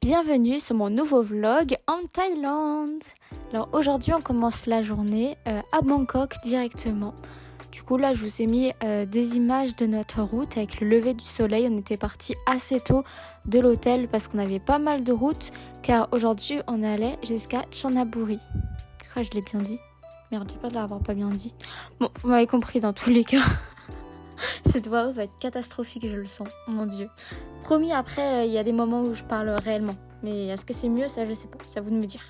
Bienvenue sur mon nouveau vlog en Thaïlande. Alors aujourd'hui on commence la journée à Bangkok directement. Du coup là je vous ai mis des images de notre route avec le lever du soleil. On était parti assez tôt de l'hôtel parce qu'on avait pas mal de routes car aujourd'hui on allait jusqu'à Chonburi. Je crois que je l'ai bien dit. Merde, j'ai pas de l'avoir pas bien dit. Bon, vous m'avez compris dans tous les cas. Cette voix off va être catastrophique, je le sens, mon dieu. Promis, après, il y a des moments où je parle réellement. Mais est-ce que c'est mieux? Ça, je sais pas. C'est à vous de me dire.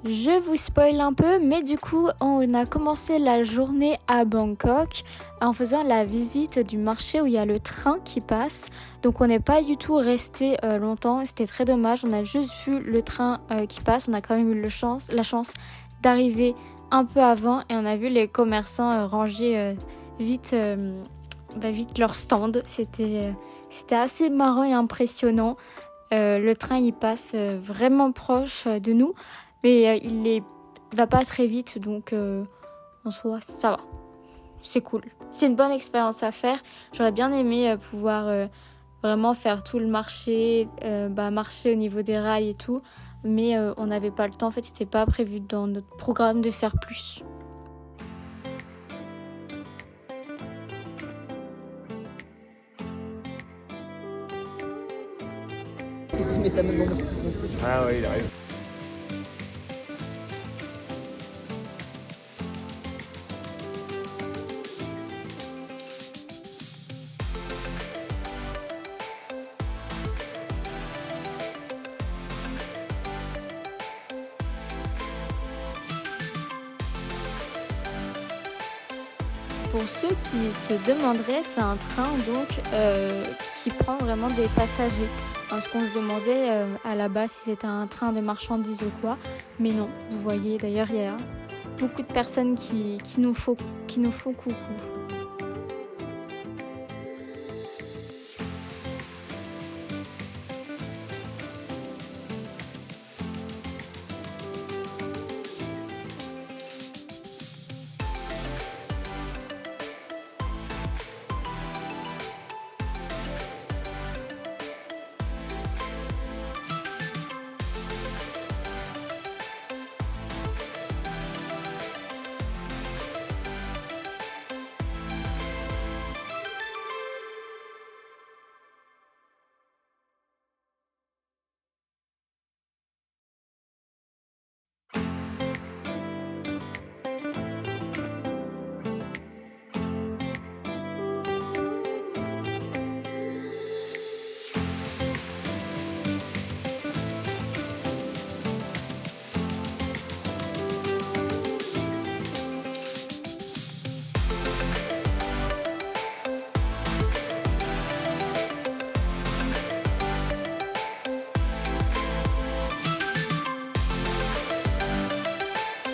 Je vous spoil un peu, mais du coup, on a commencé la journée à Bangkok en faisant la visite du marché où il y a le train qui passe. Donc, on n'est pas du tout resté longtemps. C'était très dommage. On a juste vu le train qui passe. On a quand même eu la chance d'arriver un peu avant et on a vu les commerçants ranger vite leur stand. C'était assez marrant et impressionnant. Le train il passe vraiment proche de nous, mais il va pas très vite, donc en soi ça va. C'est cool. C'est une bonne expérience à faire. J'aurais bien aimé pouvoir vraiment faire tout le marché, marcher au niveau des rails et tout. Mais on n'avait pas le temps, en fait c'était pas prévu dans notre programme de faire plus. Ah oui, il arrive. Pour ceux qui se demanderaient, c'est un train donc qui prend vraiment des passagers. Parce qu'on se demandait à la base si c'était un train de marchandises ou quoi. Mais non, vous voyez, d'ailleurs il y a beaucoup de personnes qui nous font coucou.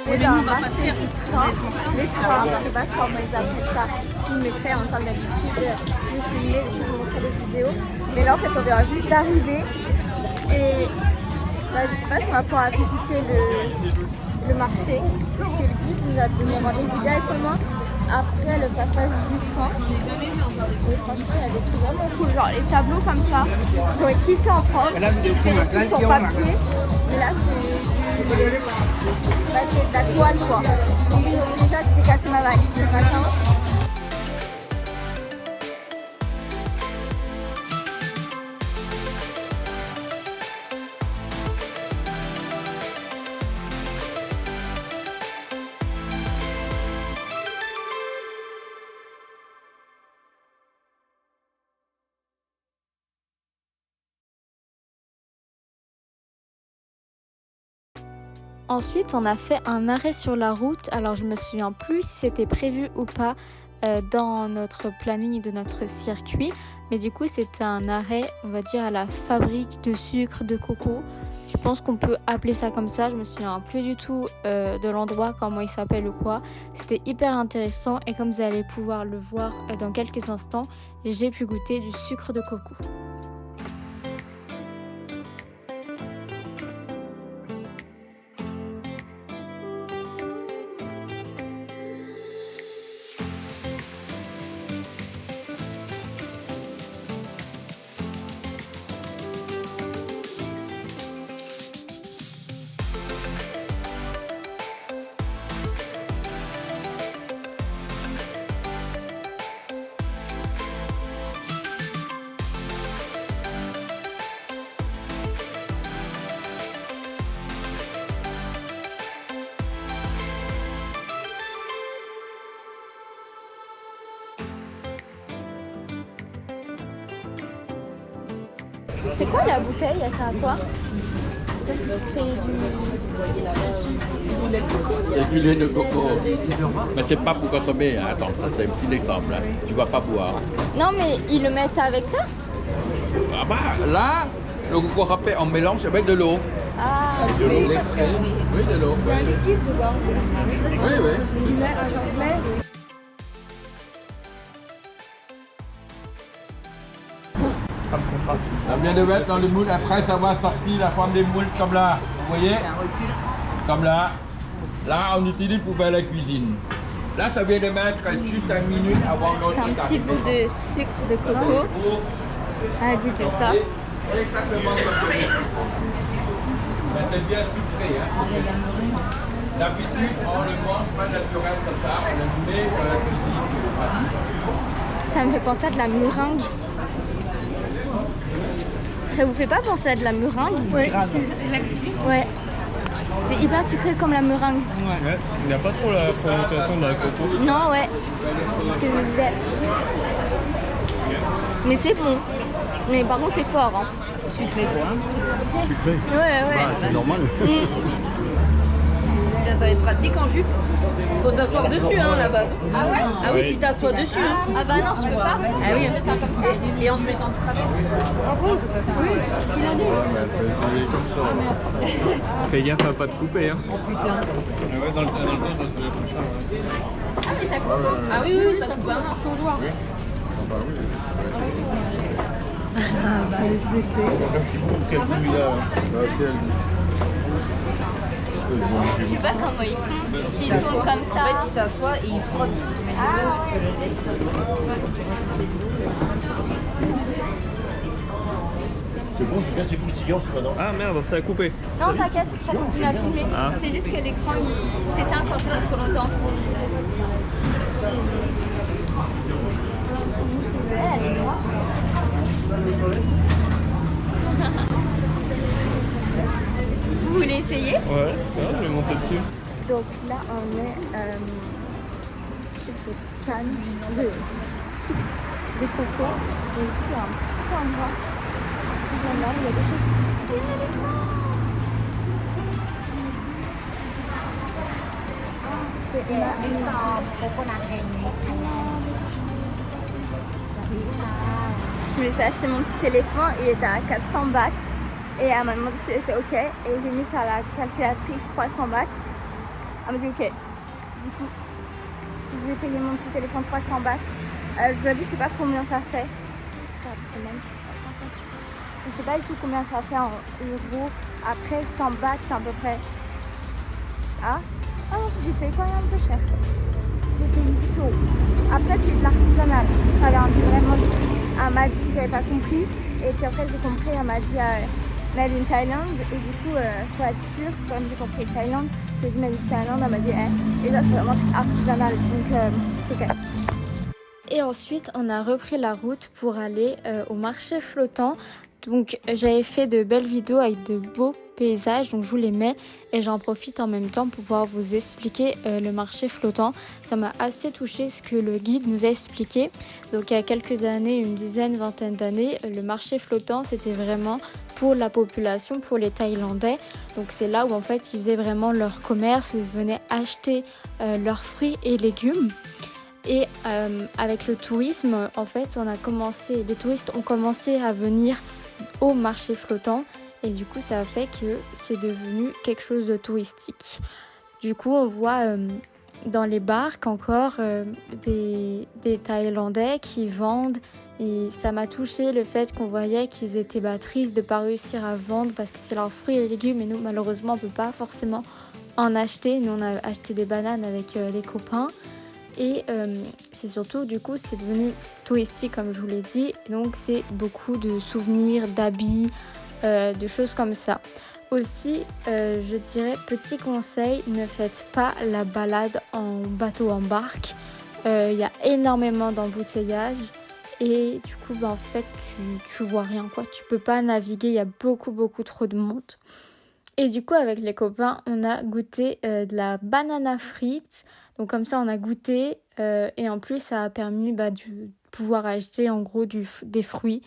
C'est un marché du train, les trains, je sais pas comment ils appellent ça. Je vous mettrai en comme d'habitude, je filmer, je vous montrer des vidéos. Mais là en fait on vient juste d'arriver et je sais pas si on va pouvoir visiter le marché parce que le guide nous a donné rendez-vous directement après le passage du train. Et franchement il y a des trucs vraiment cool, genre les tableaux comme ça, j'aurais kiffé en prendre, c'était des trucs sur papier, mais là c'est de la toile quoi. Donc déjà j'ai cassé ma valise ce matin. Ensuite, on a fait un arrêt sur la route. Alors, je me souviens plus si c'était prévu ou pas dans notre planning de notre circuit. Mais du coup, c'était un arrêt, on va dire, à la fabrique de sucre de coco. Je pense qu'on peut appeler ça comme ça. Je me souviens plus du tout de l'endroit, comment il s'appelle ou quoi. C'était hyper intéressant. Et comme vous allez pouvoir le voir dans quelques instants, j'ai pu goûter du sucre de coco. C'est quoi la bouteille? Ça a quoi? C'est du... C'est du lait de coco. Mais c'est pas pour consommer. Hein. Attends, ça c'est un petit exemple. Hein. Tu vas pas boire. Non, mais ils le mettent avec ça? Ah bah là, le coco râpé, on mélange avec de l'eau. Ah, De l'eau, l'extrait. Oui, de l'eau. il y a un liquide dedans. Oui, oui. Du lait, un genre de lait. Ça vient de mettre dans le moule. Après, ça va sortir la forme des moules comme là. Vous voyez? Comme là. Là, on utilise pour faire la cuisine. Là, ça vient de mettre juste 1 minute avant notre C'est un petit bout de sucre de coco. À goûter ça. Exactement comme ça. Mais c'est bien sucré. Hein. D'habitude, on ne mange pas naturel comme ça. On le met dans la cuisine. Ça me fait penser à de la meringue. Ça vous fait pas penser à de la meringue? Oui. Ouais. C'est hyper sucré comme la meringue. Ouais. Il n'y a pas trop la prononciation de la coco. Non, ouais. C'est ce que je me disais. Mais c'est bon. Mais par contre, c'est fort. Hein. C'est sucré quoi. Hein. Sucré. Ouais. C'est normal. Ça va être pratique en jupe. Faut s'asseoir dessus hein, à la base. Ah ouais? Ah oui, tu t'assois dessus. Hein. Ah bah non, je peux pas. Ah oui. On peut faire comme ça. Et en te mettant de travers. Fais gaffe à pas te couper. Hein. Oh putain. Ouais, dans le temps, Ah mais ça coupe. Ah oui, ça coupe pas. Faut voir. Je sais pas comment ils font. S'ils tournent comme En ça. fait, il s'assoit et il frotte. C'est bon, je viens, c'est croustillant ce maintenant. Ah merde, ça a coupé. Non, t'inquiète, ça continue à filmer. Ah. C'est juste que l'écran il s'éteint quand c'est trop longtemps. Ouais, elle est noire. Vous voulez essayer? Ouais, je vais monter dessus. Donc là, on est sur des cannes de sucre de coco. Et puis un petit endroit artisanal, il y a des choses. Il y a un éléphant! C'est je me suis acheté mon petit éléphant, il était à 400 bahts. Et elle m'a demandé si c'était ok. Et j'ai mis sur la calculatrice 300 bahts. Elle m'a dit ok. Du coup, je vais payer mon petit téléphone 300 bahts. Je vous avoue, je sais pas combien ça fait. Regardez, c'est magnifique. Je sais pas du tout combien ça fait en euros. Après 100 bahts, c'est à peu près. Ah non, j'ai payé quand même un peu cher. J'ai payé plutôt. Après, c'est de l'artisanal. Ça vient vraiment d'ici. Elle m'a dit, j'avais pas compris. Et puis après, j'ai compris. Elle m'a dit made in Thaïlande. Et du coup, faut être sûr, comme j'ai compris Thaïlande, j'ai dit made in Thaïlande. Elle m'a dit, et là, c'est vraiment artisanal. Donc, c'est ok. Et ensuite, on a repris la route pour aller au marché flottant. Donc, j'avais fait de belles vidéos avec de beaux paysages, donc je vous les mets et j'en profite en même temps pour pouvoir vous expliquer le marché flottant. Ça m'a assez touché ce que le guide nous a expliqué. Donc, il y a quelques années, une dizaine, vingtaine d'années, le marché flottant, c'était vraiment pour la population, pour les Thaïlandais. Donc, c'est là où en fait, ils faisaient vraiment leur commerce, où ils venaient acheter leurs fruits et légumes. Et avec le tourisme, en fait, les touristes ont commencé à venir au marché flottant et du coup, ça a fait que c'est devenu quelque chose de touristique. Du coup, on voit dans les barques encore des Thaïlandais qui vendent et ça m'a touché le fait qu'on voyait qu'ils étaient tristes de ne pas réussir à vendre parce que c'est leurs fruits et légumes et nous, malheureusement, on ne peut pas forcément en acheter. Nous, on a acheté des bananes avec les copains. Et c'est surtout, du coup, c'est devenu touristique, comme je vous l'ai dit. Donc, c'est beaucoup de souvenirs, d'habits, de choses comme ça. Aussi, je dirais, petit conseil, ne faites pas la balade en bateau en barque. Il y a énormément d'embouteillages. Et du coup, en fait, tu vois rien, quoi. Tu peux pas naviguer, il y a beaucoup trop de monde. Et du coup, avec les copains, on a goûté de la banana frites. Donc comme ça, on a goûté et en plus, ça a permis de pouvoir acheter en gros des fruits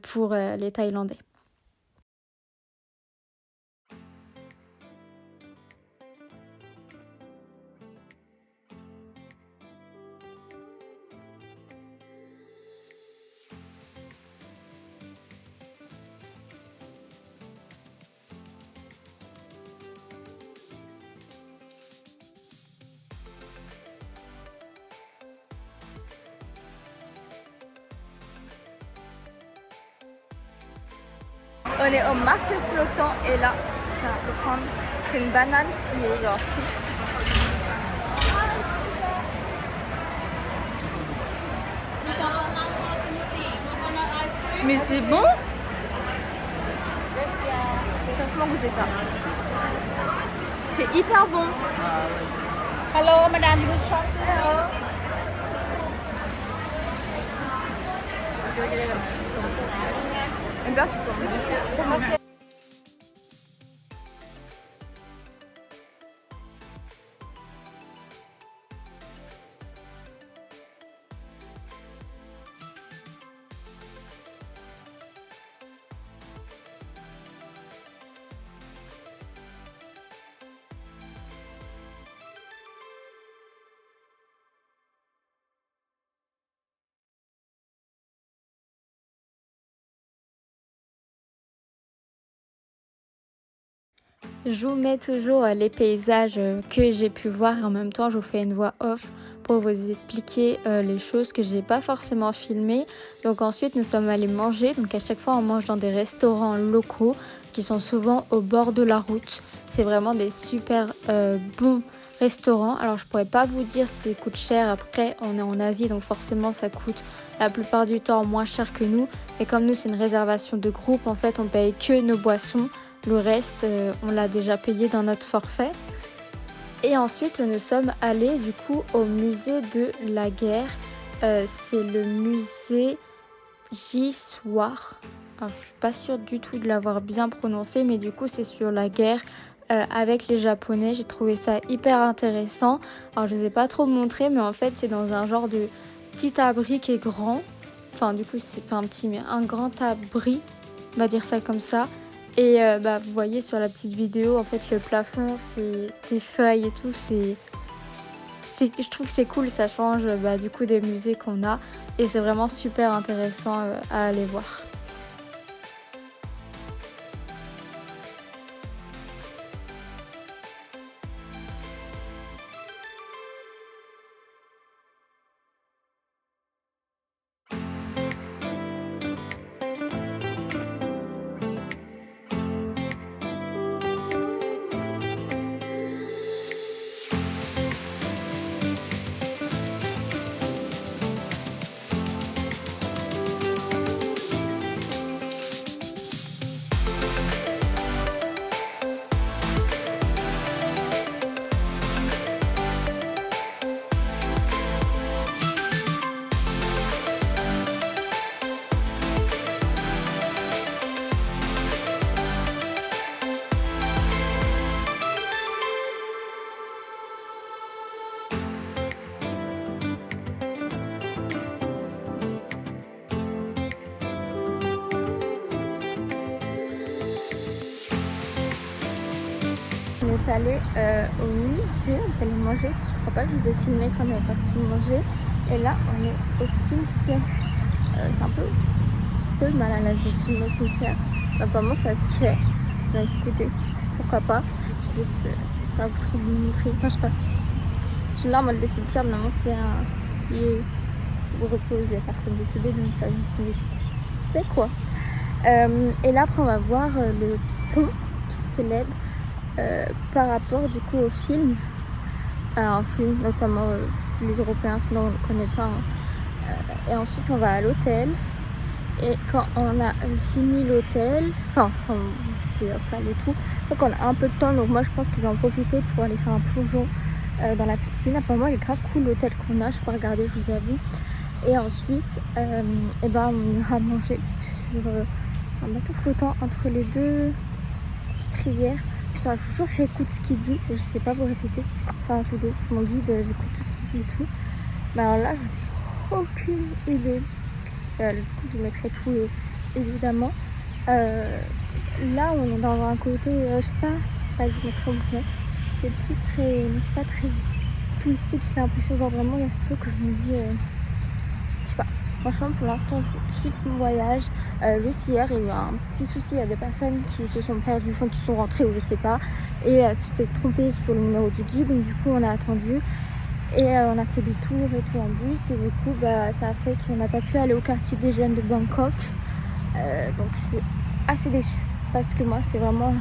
pour les Thaïlandais. On est au marché flottant et là, je vais prendre, c'est une banane qui est genre cuite. Mais c'est bon? Franchement, goûtez ça. C'est hyper bon. Hello, madame, you shop. Hello. Et là, tu tombes. Je vous mets toujours les paysages que j'ai pu voir et en même temps je vous fais une voix off pour vous expliquer les choses que j'ai pas forcément filmées. Donc ensuite nous sommes allés manger, donc à chaque fois on mange dans des restaurants locaux qui sont souvent au bord de la route. C'est vraiment des super bons restaurants. Alors je pourrais pas vous dire si ça coûte cher, après on est en Asie donc forcément ça coûte la plupart du temps moins cher que nous. Et comme nous c'est une réservation de groupe, en fait on paye que nos boissons. Le reste, on l'a déjà payé dans notre forfait. Et ensuite, nous sommes allés du coup au musée de la guerre. C'est le musée Jiswar. Alors, je suis pas sûre du tout de l'avoir bien prononcé, mais du coup, c'est sur la guerre avec les Japonais. J'ai trouvé ça hyper intéressant. Alors, je ne vous ai pas trop montré, mais en fait, c'est dans un genre de petit abri qui est grand. Enfin, du coup, c'est pas un petit, mais un grand abri. On va dire ça comme ça. Et vous voyez sur la petite vidéo, en fait, le plafond, c'est des feuilles et tout. Je trouve que c'est cool, ça change du coup des musées qu'on a. Et c'est vraiment super intéressant à aller voir. On est allé au musée, on est allé manger aussi. Je crois pas que je vous ai filmé quand on est parti manger. Et là, on est au cimetière. C'est un peu mal à l'aise de filmer au cimetière. Apparemment, ça se fait. Donc écoutez, pourquoi pas. Juste pas vous trop vous montrer. Enfin, je sais pas. Je suis là en mode le cimetière. Normalement, c'est un lieu où reposent les personnes décédées. Donc ça vous fait quoi. Et là, après, on va voir le pont qui est célèbre. Par rapport du coup au film, un film notamment les Européens, sinon on ne le connaît pas. Et ensuite on va à l'hôtel. Et quand on a fini l'hôtel, enfin quand on s'est installé et tout, donc on a un peu de temps. Donc moi je pense que je vais en profiter pour aller faire un plongeon dans la piscine. Apparemment il est grave cool l'hôtel qu'on a, je peux regarder, je vous avoue. Et ensuite on ira manger sur un bateau flottant entre les deux petites rivières. Putain, je vous jure, j'écoute ce qu'il dit, je sais pas vous répéter. Enfin, c'est de mon guide, j'écoute tout ce qu'il dit et tout. Mais alors là, j'en ai aucune idée. Du coup, je vous mettrai tous évidemment. Là, on est dans un côté, je sais pas, vas-y, mettre au bout, c'est pas très touristique, j'ai l'impression, genre vraiment, il y a ce truc où je me dis, je sais pas, franchement, pour l'instant, je kiffe mon voyage. Juste hier, il y a eu un petit souci, il y a des personnes qui se sont perdues, qui sont rentrées ou je sais pas, et s'étaient trompées sur le numéro du guide, donc du coup, on a attendu. Et on a fait des tours et tout en bus, et du coup ça a fait qu'on n'a pas pu aller au quartier des jeunes de Bangkok. Donc je suis assez déçue parce que moi c'est vraiment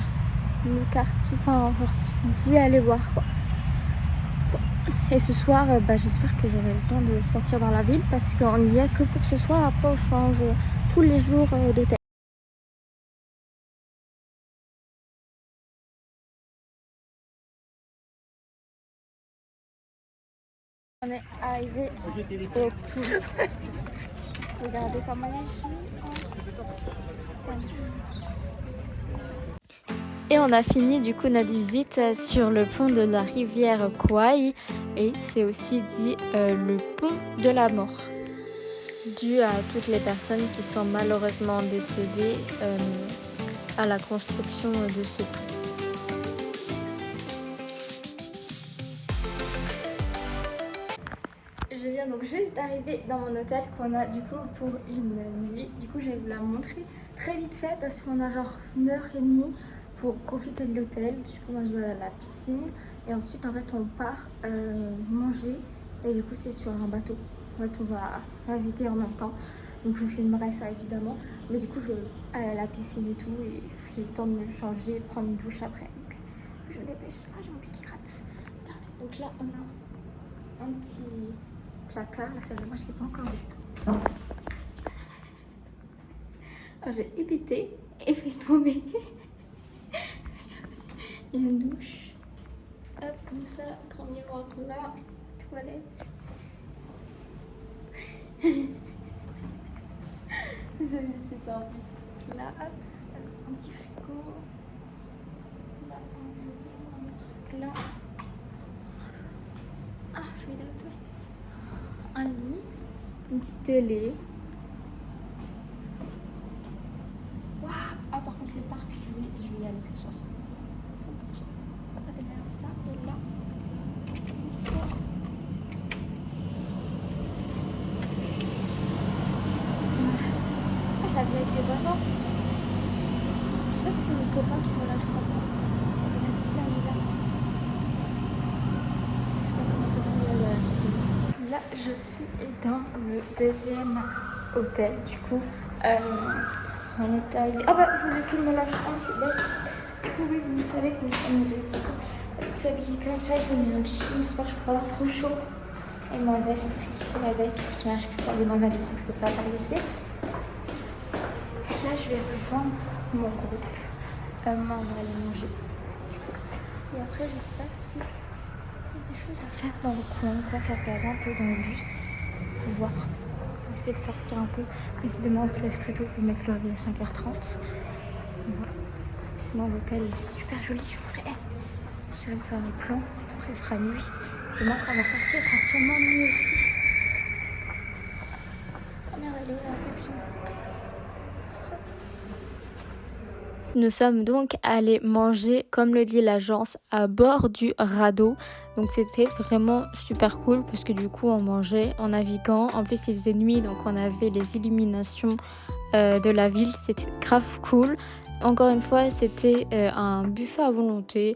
le quartier, enfin je voulais aller voir quoi. Et ce soir j'espère que j'aurai le temps de sortir dans la ville parce qu'on n'y est que pour ce soir. Après on change tous les jours d'hôtel. On est arrivé au pool. Regardez comment il est joli. Et on a fini du coup notre visite sur le pont de la rivière Kwai, et c'est aussi dit le pont de la mort, dû à toutes les personnes qui sont malheureusement décédées à la construction de ce pont. Je viens donc juste d'arriver dans mon hôtel qu'on a du coup pour une nuit. Du coup je vais vous la montrer très vite fait parce qu'on a genre 1h30 pour profiter de l'hôtel. Du coup moi je vais à la piscine et ensuite en fait on part manger, et du coup c'est sur un bateau. En fait on va naviguer en même temps, donc je vous filmerai ça évidemment, mais du coup je vais aller à la piscine et tout, et j'ai le temps de me changer, prendre une douche après, donc je me dépêche. Ah j'ai mon pied qui gratte, regardez. Donc là on a un petit placard, la salle de bain je l'ai pas encore vu. Alors j'ai hébété et fait tomber. Il y a une douche, hop comme ça, grand miroir là, toilette. C'est ça en plus. Là hop, un petit frigo, là un truc là. Ah je vais dans la toilette. Un lit, une petite télé. Waouh. Ah par contre le parc, je vais y aller ce soir. Regardez ça, et là on sort. Ah j'avais avec les voisins. Je sais pas si c'est mes copains qui sont là, je crois pas. Là, je suis dans le deuxième hôtel. Du coup, on est arrivé. Ah bah, je vous ai filmé la chambre, je suis bête. Du coup, oui, vous savez que nous sommes deuxième. S'habiller comme ça, je me mets un jean, j'espère que je peux pas avoir trop chaud. Et ma veste qui peut avec. Je peux garder ma valise, mais je peux pas la laisser. Là, je vais rejoindre mon groupe. On va aller manger. Du coup. Et après, je sais pas si des choses à faire dans le coin, quoi. Je regarde un peu dans le bus pour voir, pour essayer de sortir un peu. Mais si demain on se lève très tôt, je vais mettre le réveil à 5h30. Voilà. Sinon l'hôtel est super joli, je ferai. J'essaierai de faire des plans, après il fera nuit. Demain quand on va partir, il fera sûrement nuit aussi. Oh merde, elle est où la réception? Nous sommes donc allés manger, comme le dit l'agence, à bord du radeau. Donc c'était vraiment super cool parce que du coup on mangeait en naviguant. En plus il faisait nuit, donc on avait les illuminations de la ville. C'était grave cool. Encore une fois, c'était un buffet à volonté.